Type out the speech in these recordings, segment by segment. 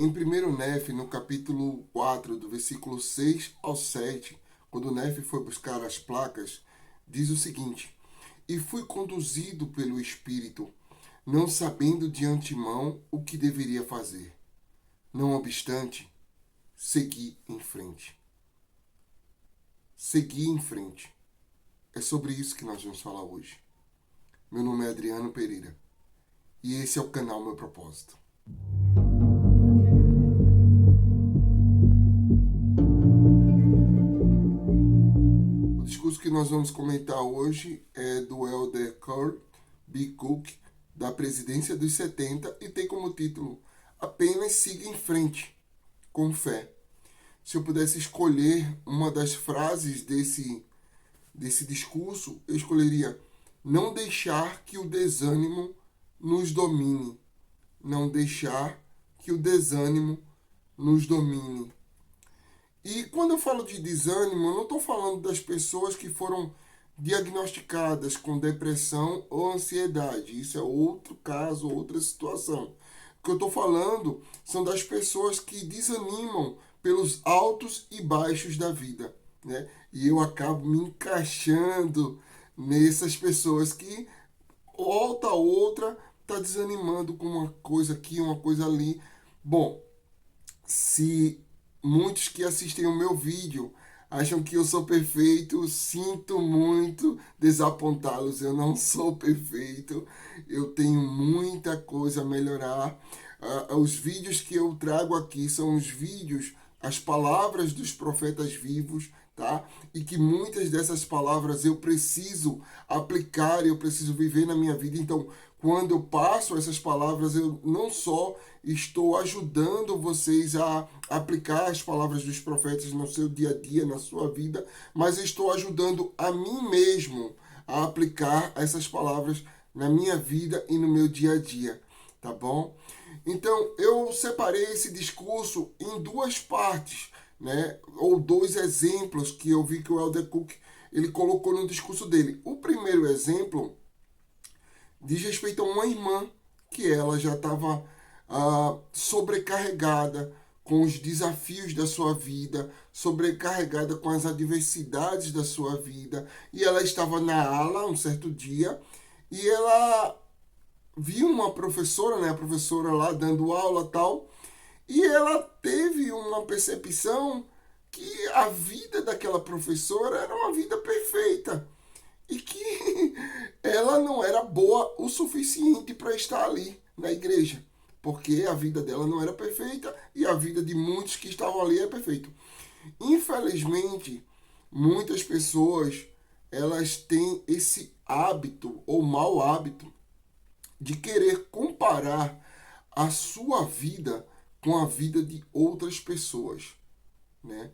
Em 1 Nef, no capítulo 4, do versículo 6 ao 7, quando Nef foi buscar as placas, diz o seguinte: E fui conduzido pelo Espírito, não sabendo de antemão o que deveria fazer. Não obstante, segui em frente. Segui em frente. É sobre isso que nós vamos falar hoje. Meu nome é Adriano Pereira e esse é o canal Meu Propósito. O discurso que nós vamos comentar hoje é do Elder Kurt B. Cook, da Presidência dos 70, e tem como título Apenas siga em frente, com fé. Se eu pudesse escolher uma das frases desse discurso, eu escolheria: não deixar que o desânimo nos domine. Não deixar que o desânimo nos domine. E quando eu falo de desânimo, eu não estou falando das pessoas que foram diagnosticadas com depressão ou ansiedade. Isso é outro caso, outra situação. O que eu estou falando são das pessoas que desanimam pelos altos e baixos da vida, né? E eu acabo me encaixando nessas pessoas que, volta a outra, está desanimando com uma coisa aqui, uma coisa ali. Bom, se muitos que assistem o meu vídeo acham que eu sou perfeito, sinto muito desapontá-los. Eu não sou perfeito, eu tenho muita coisa a melhorar. Os vídeos que eu trago aqui são os vídeos, as palavras dos profetas vivos, tá? E que muitas dessas palavras eu preciso aplicar, eu preciso viver na minha vida. Então, quando eu passo essas palavras, eu não só estou ajudando vocês a aplicar as palavras dos profetas no seu dia a dia, na sua vida, mas estou ajudando a mim mesmo a aplicar essas palavras na minha vida e no meu dia a dia, tá bom? Então, eu separei esse discurso em duas partes, né? Ou dois exemplos que eu vi que o Elder Cook ele colocou no discurso dele. O primeiro exemplo diz respeito a uma irmã que ela já estava sobrecarregada com os desafios da sua vida, sobrecarregada com as adversidades da sua vida, e ela estava na aula um certo dia e ela viu uma professora, né, a professora lá dando aula tal, e ela teve uma percepção que a vida daquela professora era uma vida perfeita e que ela não era boa o suficiente para estar ali na igreja, porque a vida dela não era perfeita e a vida de muitos que estavam ali é perfeita. Infelizmente, muitas pessoas elas têm esse hábito ou mau hábito de querer comparar a sua vida com a vida de outras pessoas, né?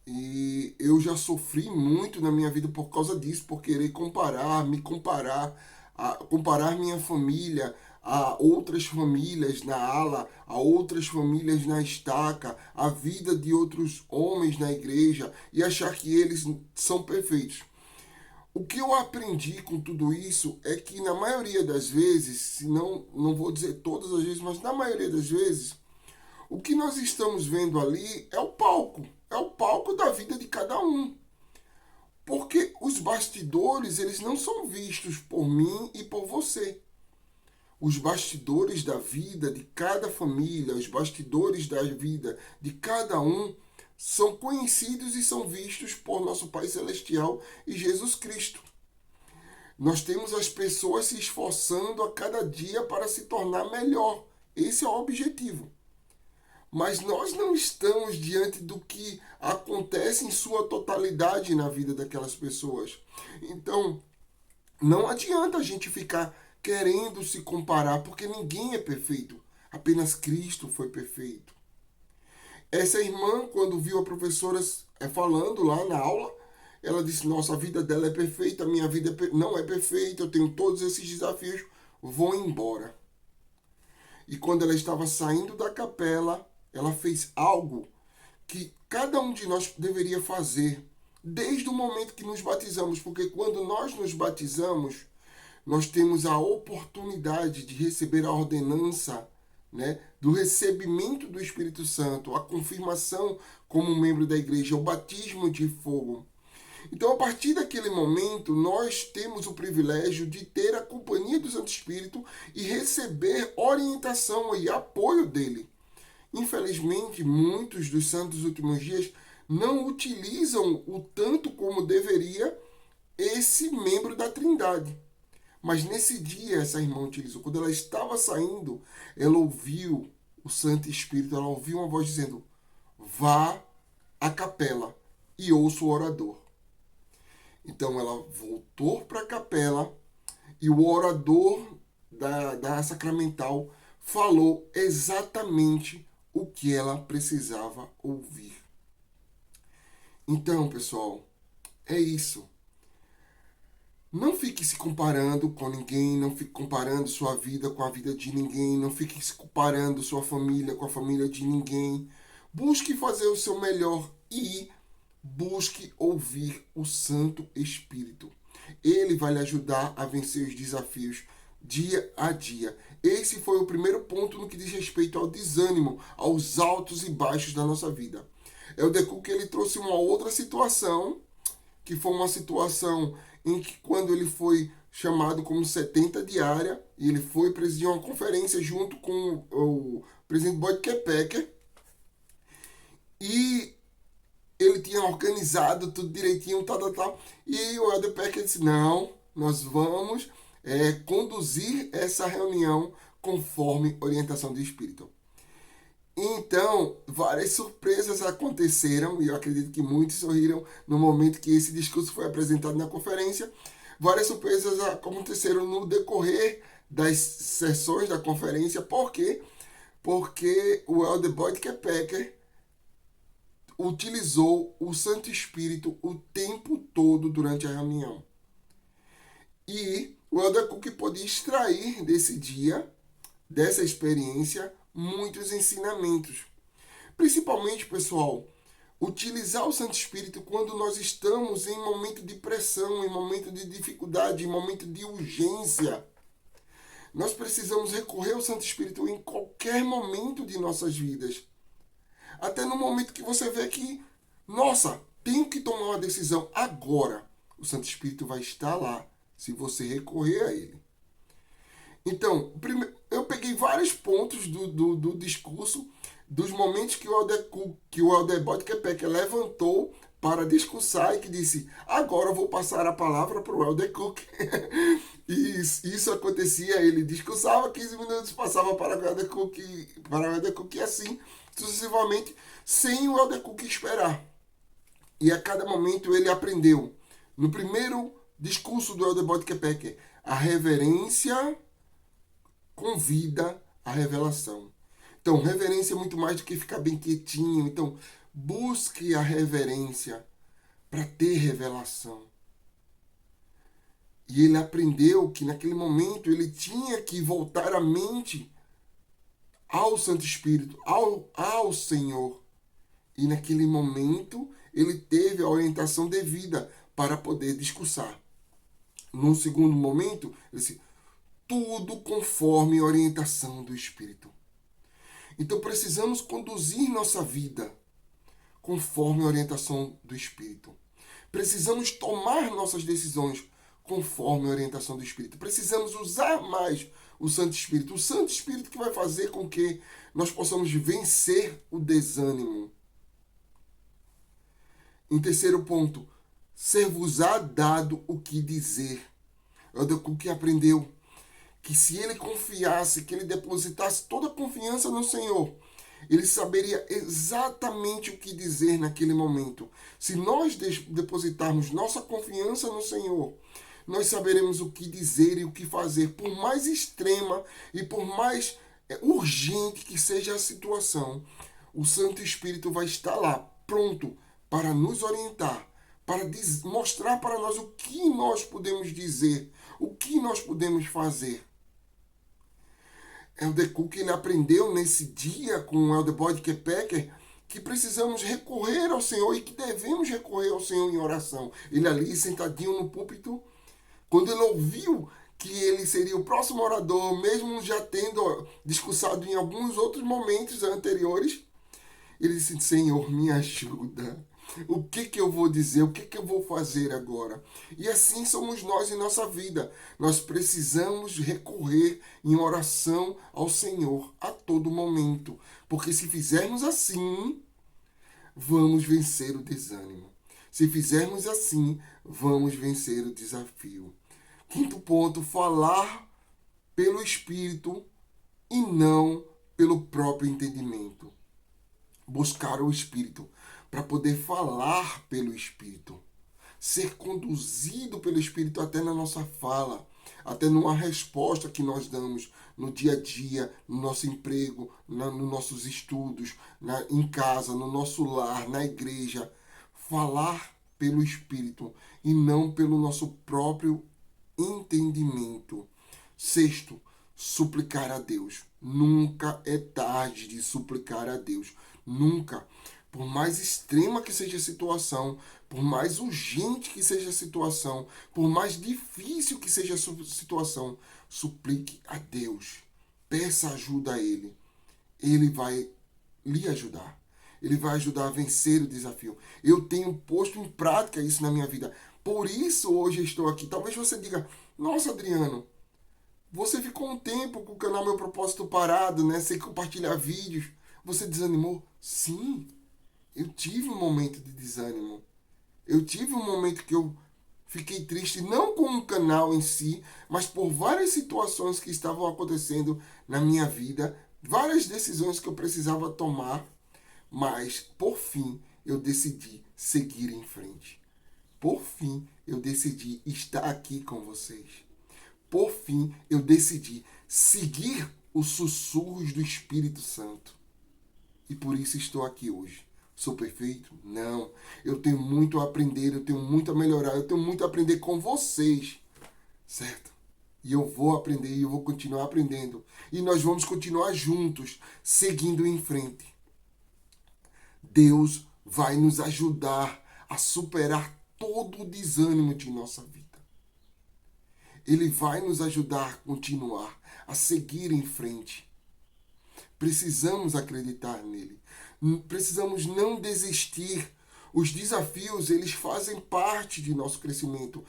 E eu já sofri muito na minha vida por causa disso, por querer comparar, me comparar, comparar minha família a outras famílias na ala, a outras famílias na estaca, a vida de outros homens na igreja e achar que eles são perfeitos. O que eu aprendi com tudo isso é que na maioria das vezes, se não vou dizer todas as vezes, mas na maioria das vezes, o que nós estamos vendo ali é o palco da vida de cada um. Porque os bastidores, eles não são vistos por mim e por você. Os bastidores da vida de cada família, os bastidores da vida de cada um, são conhecidos e são vistos por nosso Pai Celestial e Jesus Cristo. Nós temos as pessoas se esforçando a cada dia para se tornar melhor. Esse é o objetivo. Mas nós não estamos diante do que acontece em sua totalidade na vida daquelas pessoas. Então, não adianta a gente ficar querendo se comparar, porque ninguém é perfeito. Apenas Cristo foi perfeito. Essa irmã, quando viu a professora falando lá na aula, ela disse: nossa, a vida dela é perfeita, a minha vida não é perfeita, eu tenho todos esses desafios, vou embora. E quando ela estava saindo da capela, ela fez algo que cada um de nós deveria fazer desde o momento que nos batizamos, porque quando nós nos batizamos, nós temos a oportunidade de receber a ordenança né, do recebimento do Espírito Santo, a confirmação como membro da igreja, o batismo de fogo. Então, a partir daquele momento, nós temos o privilégio de ter a companhia do Santo Espírito e receber orientação e apoio dele. Infelizmente, muitos dos santos dos últimos dias não utilizam o tanto como deveria esse membro da Trindade. Mas nesse dia, essa irmã utilizou. Quando ela estava saindo, ela ouviu o Santo Espírito, ela ouviu uma voz dizendo: vá à capela e ouça o orador. Então ela voltou para a capela e o orador da sacramental falou exatamente o que ela precisava ouvir. Então, pessoal, é isso. Não fique se comparando com ninguém, não fique comparando sua vida com a vida de ninguém, não fique se comparando sua família com a família de ninguém. Busque fazer o seu melhor e busque ouvir o Santo Espírito. Ele vai lhe ajudar a vencer os desafios dia a dia. Esse foi o primeiro ponto no que diz respeito ao desânimo, aos altos e baixos da nossa vida. Elder Cook, ele trouxe uma outra situação, que foi uma situação em que quando ele foi chamado como 70 diária, e ele foi presidir uma conferência junto com o presidente Boyd Kepecker, e ele tinha organizado tudo direitinho, tal. E o Elder Pecker disse: não, nós vamos conduzir essa reunião conforme orientação do Espírito. Então, várias surpresas aconteceram, e eu acredito que muitos sorriram no momento que esse discurso foi apresentado na conferência. Várias surpresas aconteceram no decorrer das sessões da conferência. Por quê? Porque o Elder Boyd Kepecker utilizou o Santo Espírito o tempo todo durante a reunião. E o Elder Cook pôde extrair desse dia, dessa experiência, muitos ensinamentos. Principalmente, pessoal, utilizar o Santo Espírito quando nós estamos em momento de pressão, em momento de dificuldade, em momento de urgência. Nós precisamos recorrer ao Santo Espírito em qualquer momento de nossas vidas. Até no momento que você vê que, nossa, tenho que tomar uma decisão agora. O Santo Espírito vai estar lá, se você recorrer a ele. Então, eu peguei vários pontos do discurso, dos momentos que o Elder Boyd Kepecker levantou para discursar e que disse: agora eu vou passar a palavra para o Elder Cook. E isso acontecia, ele discursava, 15 minutos passava para o Elder Cook, e assim sucessivamente, sem o Elder Cook esperar. E a cada momento ele aprendeu. No primeiro discurso do Elder Boyd Kepecker, a reverência convida à revelação. Então, reverência é muito mais do que ficar bem quietinho. Então, busque a reverência para ter revelação. E ele aprendeu que naquele momento ele tinha que voltar a mente ao Santo Espírito, ao Senhor. E naquele momento ele teve a orientação devida para poder discursar. No segundo momento, ele disse: tudo conforme a orientação do Espírito. Então precisamos conduzir nossa vida conforme a orientação do Espírito. Precisamos tomar nossas decisões conforme a orientação do Espírito. Precisamos usar mais o Santo Espírito. O Santo Espírito que vai fazer com que nós possamos vencer o desânimo. Em terceiro ponto, ser-vos-á dado o que dizer. Elder Cook aprendeu que se ele confiasse, que ele depositasse toda a confiança no Senhor, ele saberia exatamente o que dizer naquele momento. Se nós depositarmos nossa confiança no Senhor, nós saberemos o que dizer e o que fazer, por mais extrema e por mais urgente que seja a situação. O Santo Espírito vai estar lá, pronto para nos orientar, para mostrar para nós o que nós podemos dizer, o que nós podemos fazer. Elder Cook, ele aprendeu nesse dia com o Elder Boyd Kepecker que precisamos recorrer ao Senhor e que devemos recorrer ao Senhor em oração. Ele ali sentadinho no púlpito, quando ele ouviu que ele seria o próximo orador, mesmo já tendo discursado em alguns outros momentos anteriores. Ele disse: Senhor, me ajuda. O que eu vou dizer? O que eu vou fazer agora? E assim somos nós em nossa vida. Nós precisamos recorrer em oração ao Senhor a todo momento. Porque se fizermos assim, vamos vencer o desânimo. Se fizermos assim, vamos vencer o desafio. Quinto ponto, falar pelo Espírito e não pelo próprio entendimento. Buscar o Espírito para poder falar pelo Espírito. Ser conduzido pelo Espírito até na nossa fala, até numa resposta que nós damos no dia a dia, no nosso emprego, nos nossos estudos, em casa, no nosso lar, na igreja. Falar pelo Espírito e não pelo nosso próprio entendimento. Sexto, suplicar a Deus. Nunca é tarde de suplicar a Deus. Nunca. Por mais extrema que seja a situação, por mais urgente que seja a situação, por mais difícil que seja a situação, suplique a Deus. Peça ajuda a Ele. Ele vai lhe ajudar. Ele vai ajudar a vencer o desafio. Eu tenho posto em prática isso na minha vida. Por isso hoje estou aqui. Talvez você diga: nossa, Adriano, você ficou um tempo com o canal Meu Propósito parado, né? Sem compartilhar vídeos. Você desanimou? Sim, eu tive um momento de desânimo. Eu tive um momento que eu fiquei triste, não com o canal em si, mas por várias situações que estavam acontecendo na minha vida, várias decisões que eu precisava tomar, mas por fim eu decidi seguir em frente. Por fim eu decidi estar aqui com vocês. Por fim eu decidi seguir os sussurros do Espírito Santo. E por isso estou aqui hoje. Sou perfeito? Não. Eu tenho muito a aprender, eu tenho muito a melhorar, eu tenho muito a aprender com vocês. Certo? E eu vou aprender e eu vou continuar aprendendo. E nós vamos continuar juntos, seguindo em frente. Deus vai nos ajudar a superar todo o desânimo de nossa vida. Ele vai nos ajudar a continuar, a seguir em frente. Precisamos acreditar nele. Precisamos não desistir. Os desafios, eles fazem parte de nosso crescimento.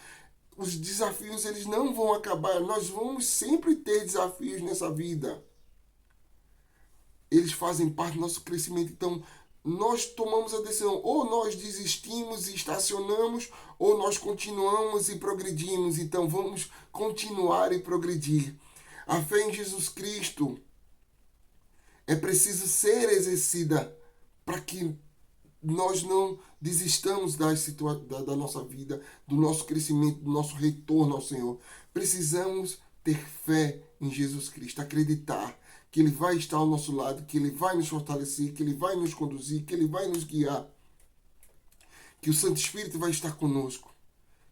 Os desafios, eles não vão acabar. Nós vamos sempre ter desafios nessa vida. Eles fazem parte do nosso crescimento. Então, nós tomamos a decisão. Ou nós desistimos e estacionamos, ou nós continuamos e progredimos. Então, vamos continuar e progredir. A fé em Jesus Cristo é preciso ser exercida para que nós não desistamos da nossa vida, do nosso crescimento, do nosso retorno ao Senhor. Precisamos ter fé em Jesus Cristo, acreditar que Ele vai estar ao nosso lado, que Ele vai nos fortalecer, que Ele vai nos conduzir, que Ele vai nos guiar, que o Santo Espírito vai estar conosco.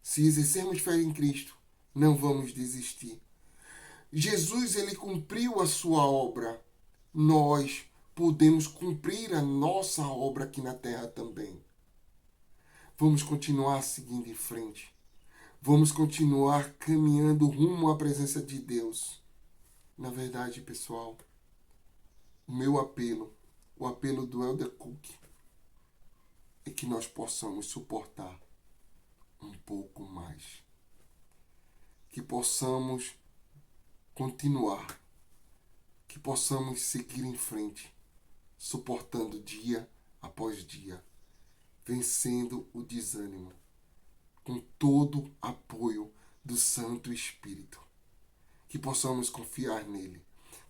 Se exercermos fé em Cristo, não vamos desistir. Jesus, Ele cumpriu a sua obra. Nós podemos cumprir a nossa obra aqui na terra também. Vamos continuar seguindo em frente. Vamos continuar caminhando rumo à presença de Deus. Na verdade, pessoal, o meu apelo, o apelo do Elder Cook, é que nós possamos suportar um pouco mais. Que possamos continuar. Que possamos seguir em frente, suportando dia após dia, vencendo o desânimo, com todo o apoio do Santo Espírito. Que possamos confiar nele,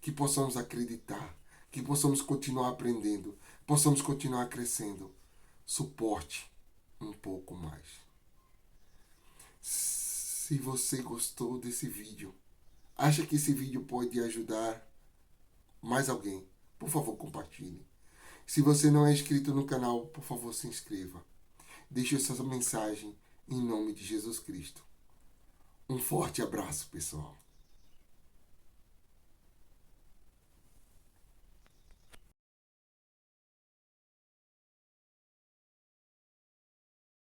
que possamos acreditar, que possamos continuar aprendendo, possamos continuar crescendo. Suporte um pouco mais. Se você gostou desse vídeo, acha que esse vídeo pode ajudar mais alguém, por favor, compartilhe. Se você não é inscrito no canal, por favor, se inscreva. Deixe essa mensagem em nome de Jesus Cristo. Um forte abraço, pessoal.